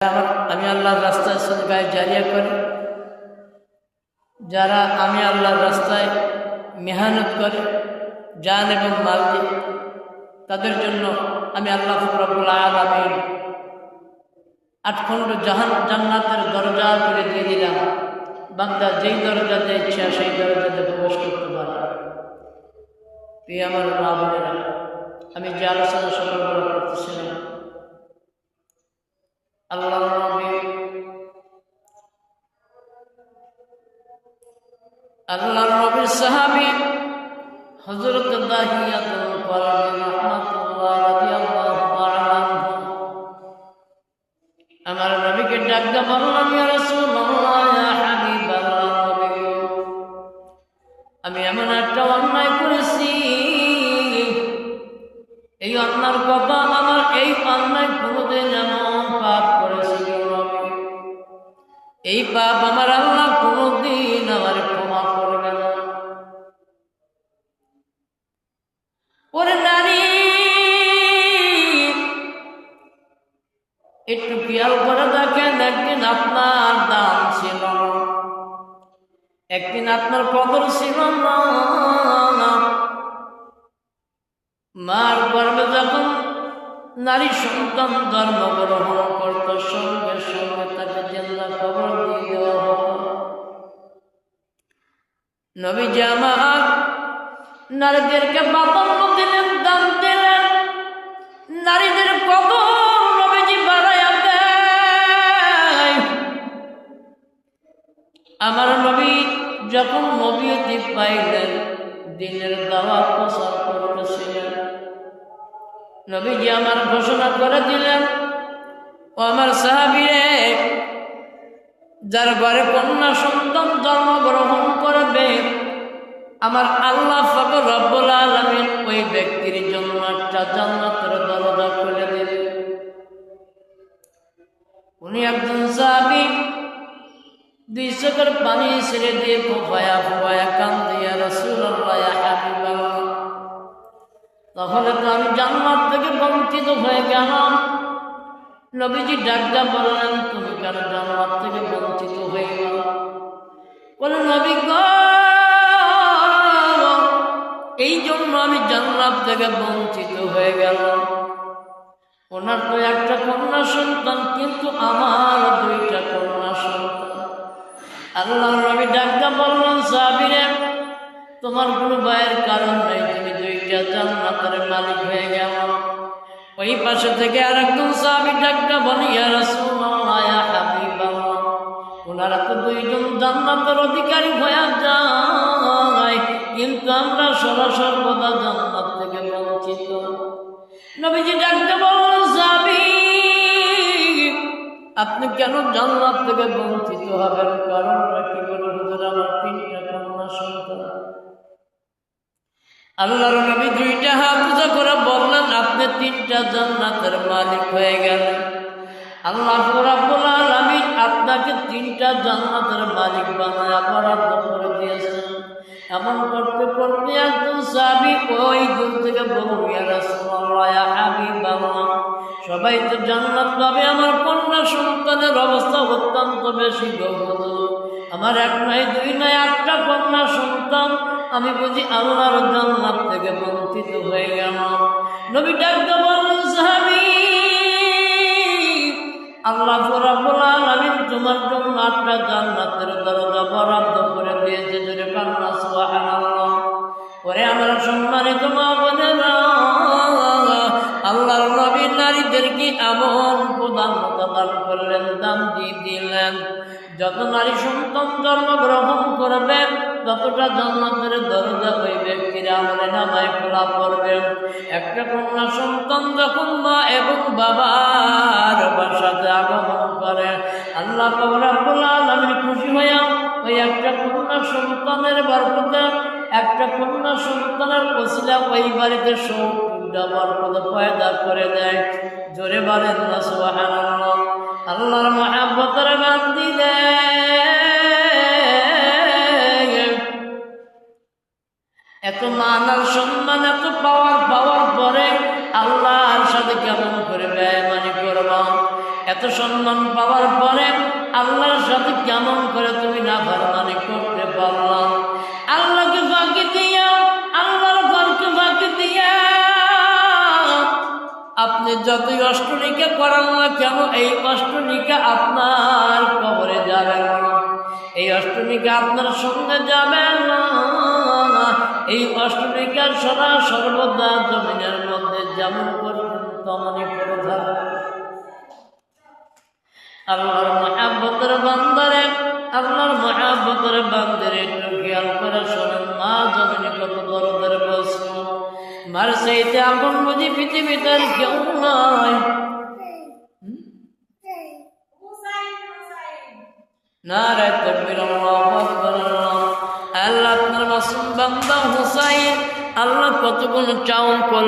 আমি আল্লাহর রাস্তায় সদকায়ে জারিয়া করি, যারা আমি আল্লাহর রাস্তায় মেহনত করে জান এবং মাল দিয়ে, তাদের জন্য আমি আল্লাহ রব্বুল আলামিন 8 খণ্ড জান্নাতের দরজা করে দিয়ে দিলাম। বান্দা যেই দরজাতে ইচ্ছা সেই দরজাতে প্রবেশ করতে পারে। আমার মা বোনেরা, আমি যে আলোচনা সকালবেলা করতেছিলাম, আল্লাহর নবীর সাহাবী হযরত দাহিয়াতুল কলবি রাহমাতুল্লাহ রাদিয়াল্লাহু তাআলা আনহু আমার নবীকে ডাক দিয়ে বললেন, ইয়া রাসূলুল্লাহ, ইয়া হাবিবাল্লাহ, নবী, আমি এমন একটা অন্যায় করেছি, এই অন্যায়ের কথা আমার এই অন্যায় কোনোদিন এমন পাপ করেছি নবী, এই পাপ আমার আল্লাহ কোনোদিন আমার ক্ষমা করবে না। ওরে নারী, একটু খেয়াল করে দেখেন, একদিন আপনার দাম ছিল না, একদিন আপনার কদর ছিল না। মার গর্ভে যখন নারী সন্তান জন্মগ্রহণ করত, সঙ্গে সঙ্গে তাকে জিন্দা কবর দিয়ে দেওয়া হতো। নবীজি আমার নারীদেরকে প্রাধান্য দিলেন, দান দিলেন, নারীদের কদর নবীজি বাড়াইয়া দেয়। আমার নবী যখন নবীয়তি পাইলেন, দিনের দাওয়াত প্রচার করতেছিলেন, নবীজি আমার ঘোষণা করে দিলেন, ও আমার সাহাবীরে, যার ঘরে কন্যা সন্তান জন্মগ্রহণ করবে, আমার আল্লাহ পাক রব্বুল আলামিন ওই ব্যক্তির জন্য একটা জান্নাতের দরজা খুলে দিবে। উনি একজন সাহাবী 2 চোখের পানি ছেড়ে দিয়ে ফুফায়া ফুফায়া কান্দে, ইয়া রাসূলুল্লাহ, ইয়া হাবিবাল্লাহ, তাহলে তো আমি জান্নাত থেকে বঞ্চিত হয়ে গেলাম। নবীজি ডাকটা বললেন, তুমি কেন জান্নাত থেকে বঞ্চিত হয়ে গেল? বলে, নবী গো, এই জন্য আমি জান্নাত থেকে বঞ্চিত হয়ে গেলাম। ওনার তো একটা কন্যা সন্তান, কিন্তু আমার 2টা কন্যা সন্তান। আল্লাহর নবী ডাকটা বললেন, সাহাবীরে, তোমার কোনো ভয়ের কারণ নেই, তুমি 2টা জান্নাতের মালিক হয়ে গেল। ওই পাশে থেকে আরেকজন সাহাবী ডাকটা বলে, ইয়া রাসূলুল্লাহ, ইয়া হাবিবাল্লাহ, ওনারা তো 2 জন জান্নাতের অধিকারী হয়ে যায়, কিন্তু আমরা সর্বদা জান্নাত থেকে বঞ্চিত। নবীজি ডাকতে বললেন, সাহাবী, আপনি কেন জান্নাত থেকে বঞ্চিত হবেন? কারণটা কি? বলে, হুজুর, আমার 3টা কন্যা সন্তান। আল্লাহর নবী 2টা হাত উঁচু করে বললেন, আপনি 3টা জান্নাতের মালিক হয়ে গেলেন। আল্লাহ রাব্বুল আলামিন আপনাকে 3টা জান্নাতের মালিক বানায়া বরাদ্দ করে দিয়েছেন। এমন করতে করতে একজন সাহাবী ওই দূর থেকে বলল, ইয়া রাসূলুল্লাহ, ইয়া হাবিবাল্লাহ, সবাই তো জান্নাত পাবে, আমার কন্যা সন্তানের অবস্থা অত্যন্ত বেশি গভীর। আমার 1 নয় 2 নয় 8টা কন্যা সন্তান, আমি বুঝি আল্লাহর জান্নাত থেকে বঞ্চিত হয়ে গেল। নবী ডাকতে বললেন, সাহাবী, আল্লাহ রাব্বুল আলামিন তোমার জন্য 8টা জান্নাতের দরজা বরাদ্দ করে দিয়েছে। জোরে কান্না সুবহানাল্লাহ। ওরে আমার সম্মানিত মা বোনেরা, আল্লাহর নবী নারীদেরকে এমন প্রধানতা দান করলেন, দান দিয়ে দিলেন, যত নারী সন্তান জন্মগ্রহণ করবে, ততটা জান্নাতের দরজা ওই ব্যক্তির আমলে নামায় খোলা পড়বে। একটা কন্যা সন্তান যখন মা এবং বাবার বাসাতে আগমন করে, আল্লাহ রাব্বুল আলামিন খুশি হইয়া ওই একটা কন্যা সন্তানের বরকতে, একটা কন্যা সন্তানের ওসিলা ওই বাড়িতে 70টা বরকত পয়দা করে দেয়। জোরে বলেন না সুবহানাল্লাহ। আল্লাহর মহব্বতের বান্দিলে এত মান আর সম্মান, এত পাওয়ার পরে আল্লাহর সাথে কেমন করে বেঈমানি করব? এত সম্মান পাওয়ার পরে আল্লাহর সাথে কেমন করে তুমি নাফরমানি করতে পারলাম? আল্লাহকে ফাঁকি দিয়া, আল্লাহর ঘরকে ফাঁকি দিয়া আপনি যতই অষ্টনিকা করান না কেন, এই অষ্টনিকা আপনার কবরে যাবে না, এই অষ্টনিকা আপনার সঙ্গে যাবে না। এই অষ্টনিকার সদা সর্বদা জমিনের মধ্যে যেমন করবেন তেমনই করে থাকবে। আল্লাহর মহাব্বতের বান্দারে, আল্লাহর মহাব্বতের বান্দারে একটু খেয়াল করে শোনেন। মা জমিনে কত দরদের বস্তু, মার চাইতে আগুন বুঝি পৃথিবীতে আর কেউ নয়। নারে তাকবীর, আল্লাহু আকবার। আল্লাহ আপনার মাসুম বান্দা হুসাইন, আল্লাহ কত গুণ চাউন